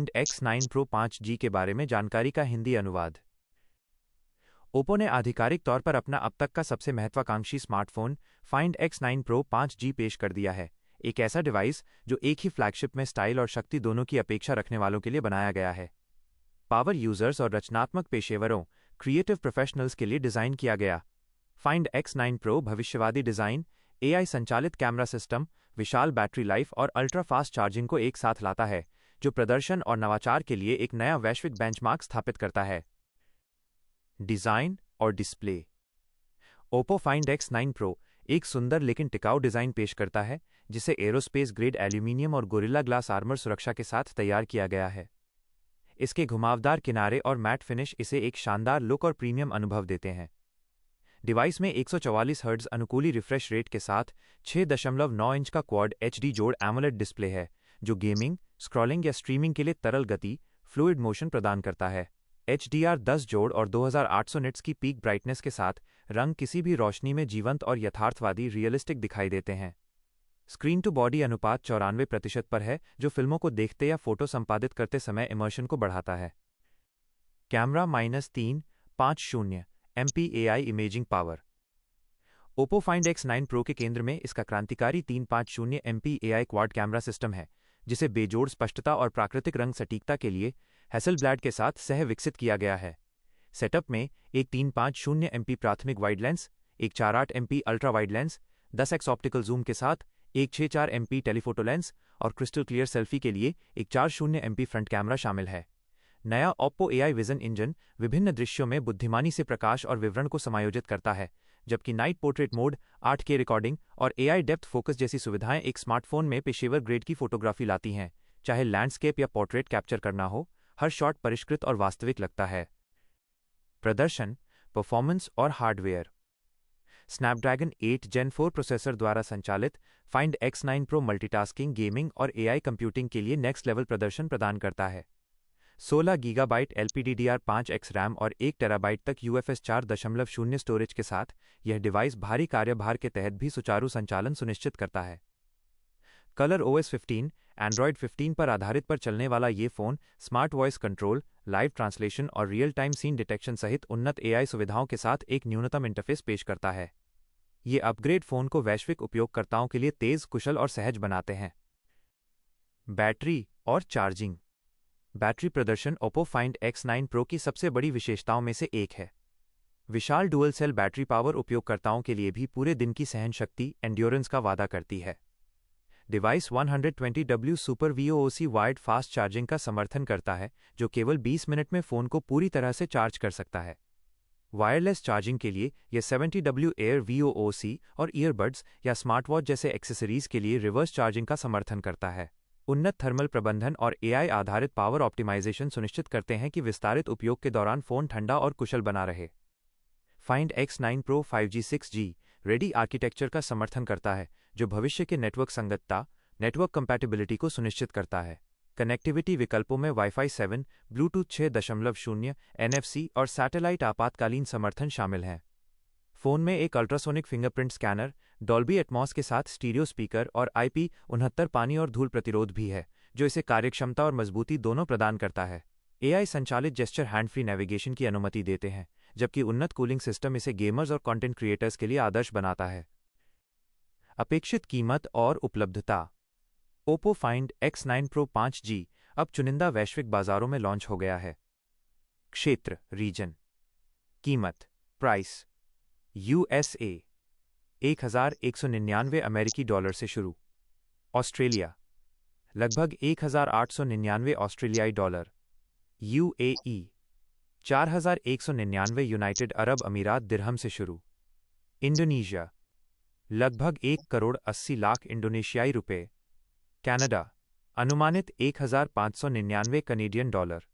Find X9 Pro 5G के बारे में जानकारी का हिंदी अनुवाद। ओप्पो ने आधिकारिक तौर पर अपना अब तक का सबसे महत्वाकांक्षी smartphone Find X9 Pro 5G पेश कर दिया है। एक ऐसा डिवाइस जो एक ही फ्लैगशिप में स्टाइल और शक्ति दोनों की अपेक्षा रखने वालों के लिए बनाया गया है। पावर यूजर्स और रचनात्मक पेशेवरों क्रिएटिव प्रोफेशनल्स के लिए डिज़ाइन किया गया Find X9 Pro भविष्यवादी डिज़ाइन, AI संचालित कैमरा सिस्टम, विशाल बैटरी लाइफ और अल्ट्रा फास्ट चार्जिंग को एक साथ लाता है, जो प्रदर्शन और नवाचार के लिए एक नया वैश्विक बेंचमार्क स्थापित करता है। डिज़ाइन और display. Oppo Find X9 Pro एक सुंदर लेकिन टिकाऊ डिज़ाइन पेश करता है, जिसे एरोस्पेस ग्रेड एल्यूमीनियम और गोरिल्ला ग्लास आर्मर सुरक्षा के साथ तैयार किया गया है। इसके घुमावदार किनारे और मैट फिनिश इसे एक शानदार लुक और प्रीमियम अनुभव देते हैं। डिवाइस में 144 हर्ट्ज अनुकूली रिफ्रेश रेट के साथ 6.9 इंच का क्वाड HD जोड़ एमोलेड डिस्प्ले है, जो गेमिंग, स्क्रॉलिंग या स्ट्रीमिंग के लिए तरल गति, फ्लूइड मोशन प्रदान करता है। HDR10 जोड़ और 2800 निट्स की पीक ब्राइटनेस के साथ रंग किसी भी रोशनी में जीवंत और यथार्थवादी रियलिस्टिक दिखाई देते हैं। स्क्रीन टू बॉडी अनुपात 94% पर है, जो फिल्मों को देखते या फोटो संपादित करते समय इमर्शन को बढ़ाता है। Camera -350 MP AI imaging power. Oppo Find X9 Pro के केंद्र में इसका क्रांतिकारी 350 MP AI quad camera system है, जिसे बेजोड़ स्पष्टता और प्राकृतिक रंग सटीकता के लिए हैसलब्लैड के साथ सह विकसित किया गया है। सेटअप में एक 350 MP प्राथमिक वाइड लेंस, एक 48 MP ultra wide lens, 10x optical zoom के साथ एक 64 MP टेलीफोटो लेंस और क्रिस्टल क्लियर सेल्फी के लिए एक 40 MP फ्रंट कैमरा शामिल है। नया ओप्पो AI विजन इंजन विभिन्न दृश्यों में बुद्धिमानी से प्रकाश और विवरण को समायोजित करता है, जबकि night portrait mode, 8K recording और AI डेप्थ फोकस जैसी सुविधाएं एक स्मार्टफोन में पेशेवर ग्रेड की फोटोग्राफी लाती हैं। चाहे लैंडस्केप या पोर्ट्रेट कैप्चर करना हो, हर शॉट परिष्कृत और वास्तविक लगता है। प्रदर्शन, परफॉर्मेंस और हार्डवेयर। स्नैपड्रैगन 8 Gen 4 प्रोसेसर द्वारा संचालित Find X9 Pro multitasking, gaming और AI कंप्यूटिंग के लिए नेक्स्ट लेवल प्रदर्शन प्रदान करता है। 16 GB LPDDR5X रैम और 1 TB तक UFS 4.0 स्टोरेज के साथ यह डिवाइस भारी कार्यभार के तहत भी सुचारू संचालन सुनिश्चित करता है। कलर OS 15 Android 15 पर आधारित पर चलने वाला ये phone smart voice control, live translation और रियल टाइम सीन डिटेक्शन सहित उन्नत AI सुविधाओं के साथ एक न्यूनतम इंटरफेस पेश करता है। ये अपग्रेड फ़ोन को वैश्विक उपयोगकर्ताओं के लिए तेज़, कुशल और सहज बनाते हैं। बैटरी और चार्जिंग। बैटरी प्रदर्शन ओप्पो Find X9 Pro की सबसे बड़ी विशेषताओं में से एक है। विशाल डुअल सेल बैटरी पावर उपयोगकर्ताओं के लिए भी पूरे दिन की सहन शक्ति एंड्योरेंस का वादा करती है। Device 120W super VOOC wired fast charging का समर्थन करता है, जो केवल 20 मिनट में फ़ोन को पूरी तरह से चार्ज कर सकता है। वायरलेस चार्जिंग के लिए यह 70W एयर VOOC और ईयरबड्स या स्मार्टवॉच जैसे एक्सेसरीज के लिए रिवर्स चार्जिंग का समर्थन करता है। उन्नत थर्मल प्रबंधन और AI आधारित पावर ऑप्टिमाइजेशन सुनिश्चित करते हैं कि विस्तारित उपयोग के दौरान फ़ोन ठंडा और कुशल बना रहे। Find X9 Pro 5G 6G ready architecture का समर्थन करता है, जो भविष्य के नेटवर्क संगतता, नेटवर्क कंपैटिबिलिटी को सुनिश्चित करता है। कनेक्टिविटी विकल्पों में Wi-Fi 7, Bluetooth 6.0, NFC और सैटेलाइट आपातकालीन समर्थन शामिल हैं। फ़ोन में एक ultrasonic fingerprint scanner, Dolby Atmos के साथ स्टीरियो स्पीकर और IP69 पानी और धूल प्रतिरोध भी है, जो इसे कार्यक्षमता और मजबूती दोनों प्रदान करता है। AI संचालित जेस्चर हैंड फ्री नेविगेशन की अनुमति देते हैं, जबकि उन्नत कूलिंग सिस्टम इसे गेमर्स और कंटेंट क्रिएटर्स के लिए आदर्श बनाता है। अपेक्षित कीमत और उपलब्धता। Oppo Find X9 Pro 5G अब चुनिंदा वैश्विक बाजारों में लॉन्च हो गया है। क्षेत्र, रीजन। कीमत, प्राइस। USA $1199 अमेरिकी डॉलर से शुरू। ऑस्ट्रेलिया लगभग $1899 ऑस्ट्रेलियाई डॉलर। UAE $4199 यूनाइटेड अरब अमीरात दिरहम से शुरू। इंडोनेशिया लगभग 1,80,00,000 इंडोनेशियाई रुपए। कनाडा अनुमानित $1,599 कनेडियन डॉलर।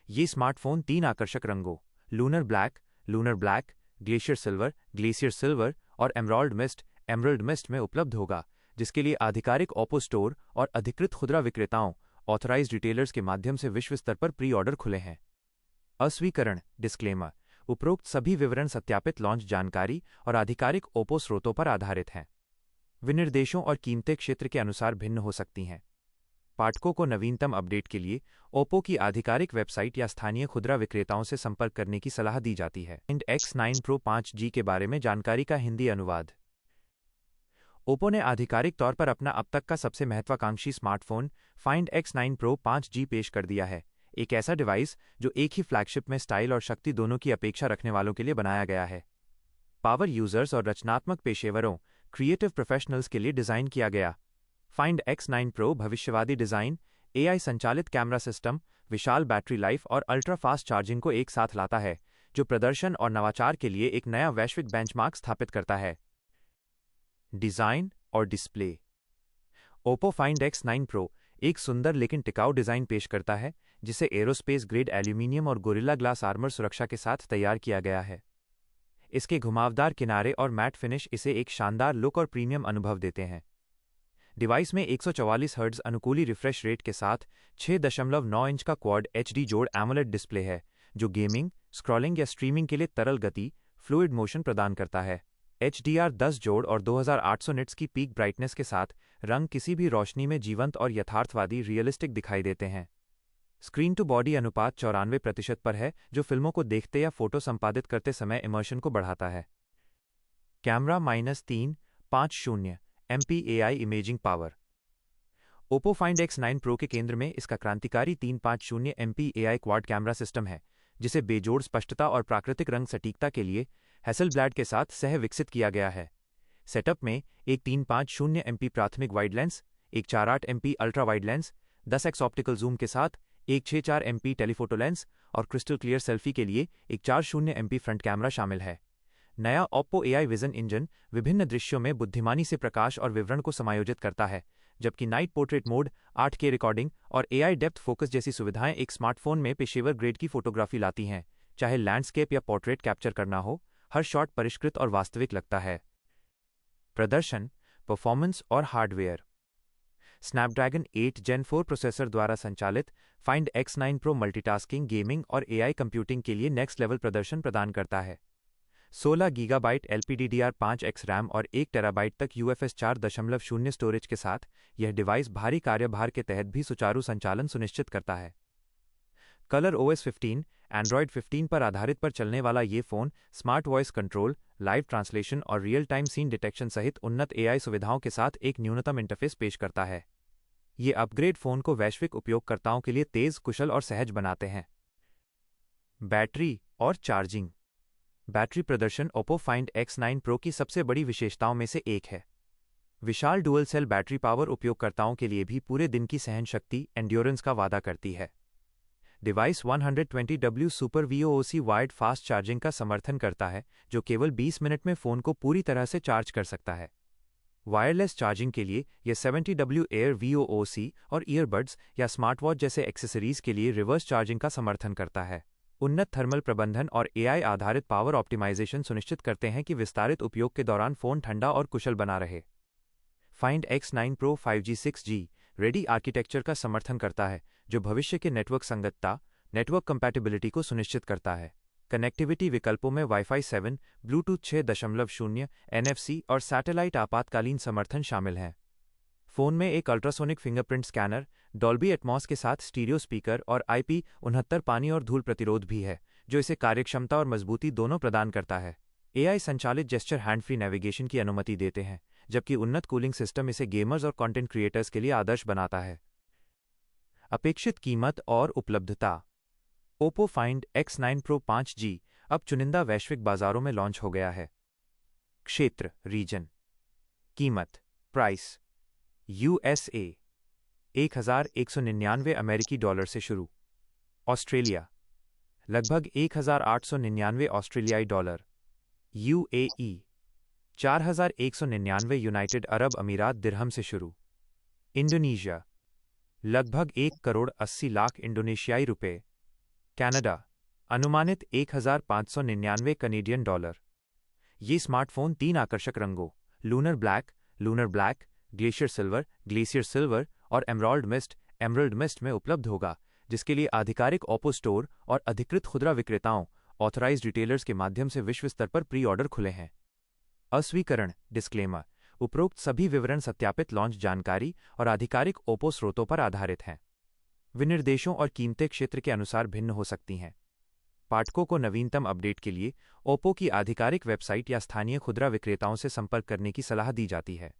ये स्मार्टफोन 3 आकर्षक रंगों लूनर ब्लैक, ग्लेशियर सिल्वर और एमराल्ड मिस्ट में उपलब्ध होगा, जिसके लिए आधिकारिक ओप्पो स्टोर और अधिकृत खुदरा विक्रेताओं ऑथराइज्ड रिटेलर्स के माध्यम से विश्व स्तर पर प्री ऑर्डर खुले हैं। अस्वीकरण, डिस्क्लेमर। उपरोक्त सभी विवरण सत्यापित लॉन्च जानकारी और आधिकारिक ओप्पो स्रोतों पर आधारित हैं। विनिर्देशों और कीमतें क्षेत्र के अनुसार भिन्न हो सकती हैं। पाठकों को नवीनतम अपडेट के लिए ओप्पो की आधिकारिक वेबसाइट या स्थानीय खुदरा विक्रेताओं से संपर्क करने की सलाह दी जाती है। Find X9 Pro 5G के बारे में जानकारी का हिंदी अनुवाद। ओप्पो ने आधिकारिक तौर पर अपना अब तक का सबसे महत्वाकांक्षी smartphone Find X9 Pro 5G पेश कर दिया है। एक ऐसा डिवाइस जो एक ही फ्लैगशिप में स्टाइल और शक्ति दोनों की अपेक्षा रखने वालों के लिए बनाया गया है। पावर यूजर्स और रचनात्मक पेशेवरों क्रिएटिव प्रोफेशनल्स के लिए डिज़ाइन किया गया Find X9 Pro भविष्यवादी डिज़ाइन, AI संचालित कैमरा सिस्टम, विशाल बैटरी लाइफ और अल्ट्रा फास्ट चार्जिंग को एक साथ लाता है, जो प्रदर्शन और नवाचार के लिए एक नया वैश्विक बेंचमार्क स्थापित करता है। डिज़ाइन और display. Oppo Find X9 Pro एक सुंदर लेकिन टिकाऊ डिज़ाइन पेश करता है, जिसे एरोस्पेस ग्रेड एल्यूमीनियम और गोरिल्ला ग्लास आर्मर सुरक्षा के साथ तैयार किया गया है। इसके घुमावदार किनारे और मैट फिनिश इसे एक शानदार लुक और प्रीमियम अनुभव देते हैं। डिवाइस में 144 हर्ट्ज अनुकूली रिफ्रेश रेट के साथ 6.9 इंच का क्वाड HD जोड़ एमोलेड डिस्प्ले है, जो गेमिंग, स्क्रॉलिंग या स्ट्रीमिंग के लिए तरल गति, फ्लूइड मोशन प्रदान करता है। HDR10 जोड़ और 2800 निट्स की पीक ब्राइटनेस के साथ रंग किसी भी रोशनी में जीवंत और यथार्थवादी रियलिस्टिक दिखाई देते हैं। स्क्रीन टू बॉडी अनुपात 94% पर है, जो फिल्मों को देखते या फोटो संपादित करते समय इमर्शन को बढ़ाता है। Camera -350 MP AI imaging power. Oppo Find X9 Pro के केंद्र में इसका क्रांतिकारी 350 MP AI quad camera system है, जिसे बेजोड़ स्पष्टता और प्राकृतिक रंग सटीकता के लिए हैसेलब्लैड के साथ सह विकसित किया गया है। सेटअप में एक 350 MP प्राथमिक वाइड लेंस, एक 48 MP ultra wide lens, 10x optical zoom के साथ एक 64 MP टेलीफोटो लेंस और क्रिस्टल क्लियर सेल्फी के लिए एक 40 MP फ्रंट कैमरा शामिल है। नया ओप्पो AI विजन इंजन विभिन्न दृश्यों में बुद्धिमानी से प्रकाश और विवरण को समायोजित करता है, जबकि night portrait mode, 8K recording और AI डेप्थ फोकस जैसी सुविधाएं एक स्मार्टफोन में पेशेवर ग्रेड की फोटोग्राफी लाती हैं। चाहे लैंडस्केप या पोर्ट्रेट कैप्चर करना हो, हर शॉट परिष्कृत और वास्तविक लगता है। प्रदर्शन, परफॉर्मेंस और हार्डवेयर। स्नैपड्रैगन 8 Gen 4 प्रोसेसर द्वारा संचालित Find X9 Pro multitasking, gaming और AI कंप्यूटिंग के लिए नेक्स्ट लेवल प्रदर्शन प्रदान करता है। 16 GB LPDDR5X रैम और 1 TB तक UFS 4.0 स्टोरेज के साथ यह डिवाइस भारी कार्यभार के तहत भी सुचारू संचालन सुनिश्चित करता है। कलर OS 15, Android 15 पर आधारित पर चलने वाला ये phone smart voice control, live translation और रियल टाइम सीन डिटेक्शन सहित उन्नत AI सुविधाओं के साथ एक न्यूनतम इंटरफेस पेश करता है। ये अपग्रेड फ़ोन को वैश्विक उपयोगकर्ताओं के लिए तेज़, कुशल और सहज बनाते हैं। बैटरी और चार्जिंग। बैटरी प्रदर्शन ओप्पो Find X9 Pro की सबसे बड़ी विशेषताओं में से एक है। विशाल डुअल सेल बैटरी पावर उपयोगकर्ताओं के लिए भी पूरे दिन की सहन शक्ति एंड्योरेंस का वादा करती है। Device 120W super VOOC wired fast charging का समर्थन करता है, जो केवल 20 मिनट में फ़ोन को पूरी तरह से चार्ज कर सकता है। वायरलेस चार्जिंग के लिए यह 70W एयर VOOC और ईयरबड्स या स्मार्टवॉच जैसे एक्सेसरीज के लिए रिवर्स चार्जिंग का समर्थन करता है। उन्नत थर्मल प्रबंधन और AI आधारित पावर ऑप्टिमाइजेशन सुनिश्चित करते हैं कि विस्तारित उपयोग के दौरान फ़ोन ठंडा और कुशल बना रहे। Find X9 Pro 5G 6G ready architecture का समर्थन करता है, जो भविष्य के नेटवर्क संगतता, नेटवर्क कंपैटिबिलिटी को सुनिश्चित करता है। कनेक्टिविटी विकल्पों में Wi-Fi 7, Bluetooth 6.0, NFC और सैटेलाइट आपातकालीन समर्थन शामिल हैं। फ़ोन में एक ultrasonic fingerprint scanner, Dolby Atmos के साथ स्टीरियो स्पीकर और IP69 पानी और धूल प्रतिरोध भी है, जो इसे कार्यक्षमता और मजबूती दोनों प्रदान करता है। AI संचालित जेस्चर हैंड फ्री नेविगेशन की अनुमति देते हैं, जबकि उन्नत कूलिंग सिस्टम इसे गेमर्स और कंटेंट क्रिएटर्स के लिए आदर्श बनाता है। अपेक्षित कीमत और उपलब्धता। Oppo Find X9 Pro 5G अब चुनिंदा वैश्विक बाजारों में लॉन्च हो गया है। क्षेत्र, रीजन। कीमत, प्राइस। USA 1199 अमेरिकी डॉलर से शुरू। ऑस्ट्रेलिया लगभग 1899 ऑस्ट्रेलियाई डॉलर। UAE 4199 यूनाइटेड अरब अमीरात दिरहम से शुरू। इंडोनेशिया लगभग 1,80,00,000 इंडोनेशियाई रुपए। कनाडा अनुमानित 1599 कनेडियन डॉलर। ये स्मार्टफोन 3 आकर्षक रंगों लूनर ब्लैक, ग्लेशियर सिल्वर और एमराल्ड मिस्ट में उपलब्ध होगा, जिसके लिए आधिकारिक ओप्पो स्टोर और अधिकृत खुदरा विक्रेताओं ऑथराइज्ड रिटेलर्स के माध्यम से विश्व स्तर पर प्री ऑर्डर खुले हैं। अस्वीकरण, डिस्क्लेमर। उपरोक्त सभी विवरण सत्यापित लॉन्च जानकारी और आधिकारिक ओप्पो स्रोतों पर आधारित हैं। विनिर्देशों और कीमतें क्षेत्र के अनुसार भिन्न हो सकती हैं। पाठकों को नवीनतम अपडेट के लिए ओप्पो की आधिकारिक वेबसाइट या स्थानीय खुदरा विक्रेताओं से संपर्क करने की सलाह दी जाती है।